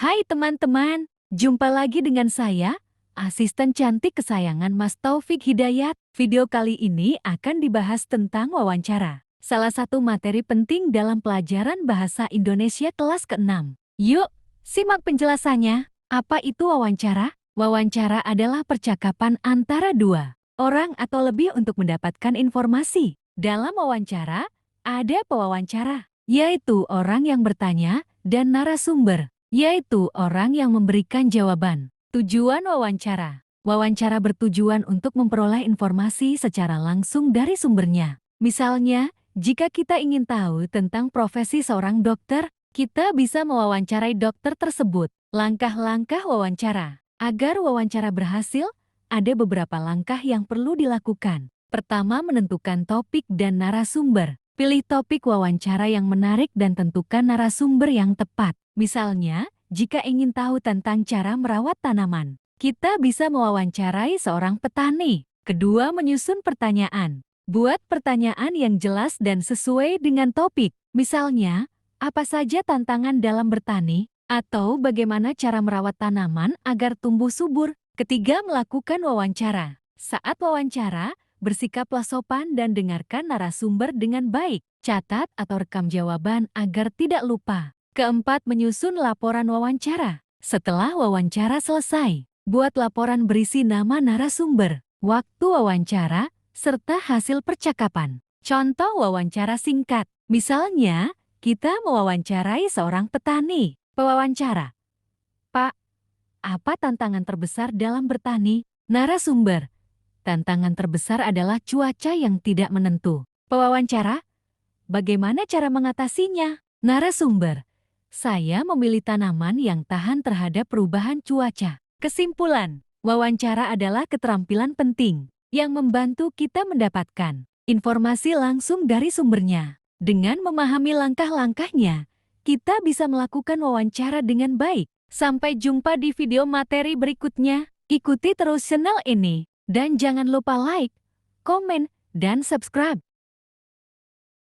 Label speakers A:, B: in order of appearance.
A: Hai teman-teman, jumpa lagi dengan saya, asisten cantik kesayangan Mas Taufik Hidayat. Video kali ini akan dibahas tentang wawancara. Salah satu materi penting dalam pelajaran bahasa Indonesia kelas ke-6. Yuk, simak penjelasannya. Apa itu wawancara? Wawancara adalah percakapan antara dua orang atau lebih untuk mendapatkan informasi. Dalam wawancara, ada pewawancara, yaitu orang yang bertanya, dan narasumber, yaitu orang yang memberikan jawaban. Tujuan wawancara. Wawancara bertujuan untuk memperoleh informasi secara langsung dari sumbernya. Misalnya, jika kita ingin tahu tentang profesi seorang dokter, kita bisa mewawancarai dokter tersebut. Langkah-langkah wawancara. Agar wawancara berhasil, ada beberapa langkah yang perlu dilakukan. Pertama, menentukan topik dan narasumber. Pilih topik wawancara yang menarik dan tentukan narasumber yang tepat. Misalnya, jika ingin tahu tentang cara merawat tanaman, kita bisa mewawancarai seorang petani. Kedua, menyusun pertanyaan. Buat pertanyaan yang jelas dan sesuai dengan topik. Misalnya, apa saja tantangan dalam bertani? Atau bagaimana cara merawat tanaman agar tumbuh subur? Ketiga, melakukan wawancara. Saat wawancara, bersikaplah sopan dan dengarkan narasumber dengan baik. Catat atau rekam jawaban agar tidak lupa. Keempat, menyusun laporan wawancara. Setelah wawancara selesai, buat laporan berisi nama narasumber, waktu wawancara, serta hasil percakapan. Contoh wawancara singkat. Misalnya, kita mewawancarai seorang petani. Pewawancara. Pak, apa tantangan terbesar dalam bertani? Narasumber. Tantangan terbesar adalah cuaca yang tidak menentu. Pewawancara. Bagaimana cara mengatasinya? Narasumber. Saya memilih tanaman yang tahan terhadap perubahan cuaca. Kesimpulan, wawancara adalah keterampilan penting yang membantu kita mendapatkan informasi langsung dari sumbernya. Dengan memahami langkah-langkahnya, kita bisa melakukan wawancara dengan baik. Sampai jumpa di video materi berikutnya. Ikuti terus channel ini. Dan jangan lupa like, komen, dan subscribe.